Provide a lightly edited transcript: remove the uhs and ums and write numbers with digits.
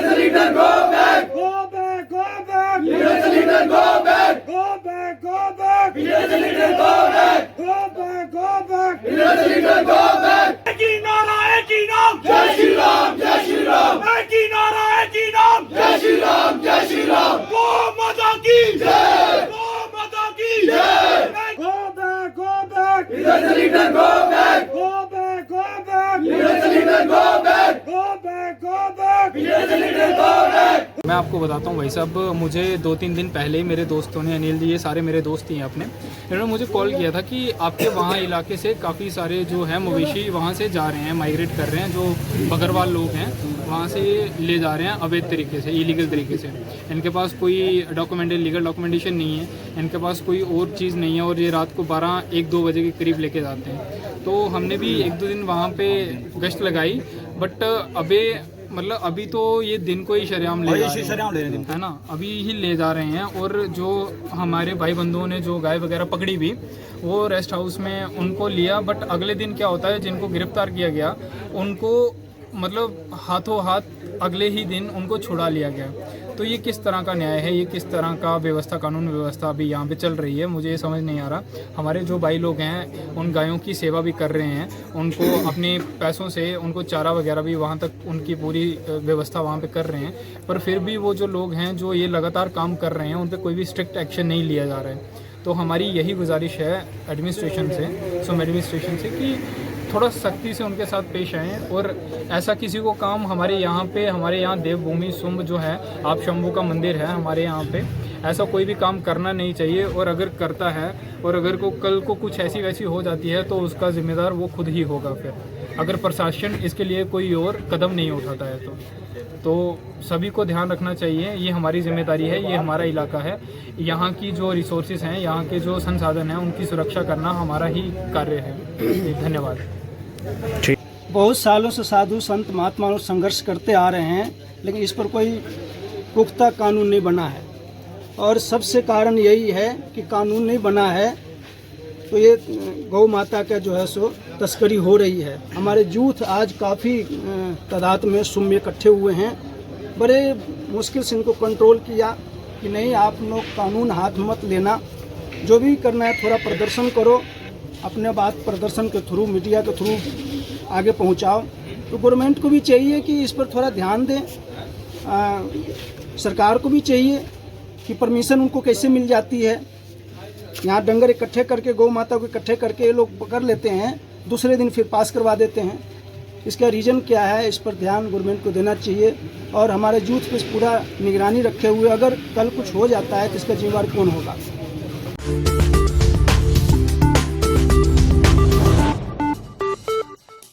the leader, go back. Go back, go back. Leader the leader, go back. Go back, go back. Leader the leader, go back. Go back, go back. Leader the leader, go back. एक ही नारा, एक ही नाम। जय श्री राम, जय श्री राम, एक ही नारा, एक ही नाम। जय श्री राम, जय श्री राम। गो माता की जय। गो माता की जय। Go back, go back. Leader the leader, go back. Go back, go back. Leader the leader, go back. Go back, go back. Leader the leader, go back. मैं आपको बताता हूँ भाई साहब, मुझे 2-3 दिन पहले ही मेरे दोस्तों ने, अनिल जी, ये सारे मेरे दोस्त ही हैं अपने, इन्होंने मुझे कॉल किया था कि आपके वहाँ इलाके से काफ़ी सारे जो है मवेशी वहाँ से जा रहे हैं, माइग्रेट कर रहे हैं, जो बकरवाल लोग हैं वहाँ से ले जा रहे हैं अवैध तरीके से, इलीगल तरीके से। इनके पास कोई लीगल डॉक्यूमेंटेशन नहीं है, इनके पास कोई और चीज़ नहीं है, और ये रात को 12-1-2 बजे के करीब लेके जाते हैं। तो हमने भी 1-2 दिन वहाँ पे गश्त लगाई, बट अभी तो ये दिन को ही शरेआम ले जा रहे हैं, है ना, अभी ही ले जा रहे हैं। और जो हमारे भाई बंधुओं ने जो गाय वगैरह पकड़ी भी, वो रेस्ट हाउस में उनको लिया, बट अगले दिन क्या होता है, जिनको गिरफ्तार किया गया उनको हाथों हाथ अगले ही दिन उनको छुड़ा लिया गया। तो ये किस तरह का न्याय है, ये किस तरह का व्यवस्था, कानून व्यवस्था अभी यहाँ पे चल रही है, मुझे ये समझ नहीं आ रहा। हमारे जो भाई लोग हैं उन गायों की सेवा भी कर रहे हैं, उनको अपने पैसों से उनको चारा वगैरह भी वहाँ तक उनकी पूरी व्यवस्था वहाँ पे कर रहे हैं, पर फिर भी वो जो लोग हैं जो ये लगातार काम कर रहे हैं, उन पर कोई भी स्ट्रिक्ट एक्शन नहीं लिया जा रहा है। तो हमारी यही गुजारिश है एडमिनिस्ट्रेशन से कि थोड़ा सख्ती से उनके साथ पेश आएँ, और ऐसा किसी को काम हमारे यहाँ देवभूमि सुंभ जो है, आप शंभू का मंदिर है हमारे यहाँ पे, ऐसा कोई भी काम करना नहीं चाहिए। और अगर करता है, और अगर कल को कुछ ऐसी वैसी हो जाती है, तो उसका जिम्मेदार वो खुद ही होगा फिर, अगर प्रशासन इसके लिए कोई और कदम नहीं उठाता है तो सभी को ध्यान रखना चाहिए। ये हमारी जिम्मेदारी है, ये हमारा इलाका है, यहाँ की जो रिसोर्सेज हैं, यहाँ के जो संसाधन हैं, उनकी सुरक्षा करना हमारा ही कार्य है। धन्यवाद। बहुत सालों से साधु संत महात्मा लोग संघर्ष करते आ रहे हैं, लेकिन इस पर कोई पुख्ता कानून नहीं बना है, और सबसे कारण यही है कि कानून नहीं बना है तो ये गौ माता का जो है सो तस्करी हो रही है। हमारे यूथ आज काफ़ी तादाद में सुम में इकट्ठे हुए हैं, बड़े मुश्किल से इनको कंट्रोल किया कि नहीं, आप लोग कानून हाथ मत लेना, जो भी करना है थोड़ा प्रदर्शन करो, अपने बात प्रदर्शन के थ्रू, मीडिया के थ्रू आगे पहुंचाओ। तो गवर्नमेंट को भी चाहिए कि इस पर थोड़ा ध्यान दें, सरकार को भी चाहिए कि परमिशन उनको कैसे मिल जाती है। यहाँ डंगर इकट्ठे करके, गौ माता को इकट्ठे करके ये लोग पकड़ लेते हैं, दूसरे दिन फिर पास करवा देते हैं। इसका रीज़न क्या है, इस पर ध्यान गवर्नमेंट को देना चाहिए, और हमारे यूथ पे पूरा निगरानी रखे हुए, अगर कल कुछ हो जाता है तो इसका जिम्मेदार कौन होगा।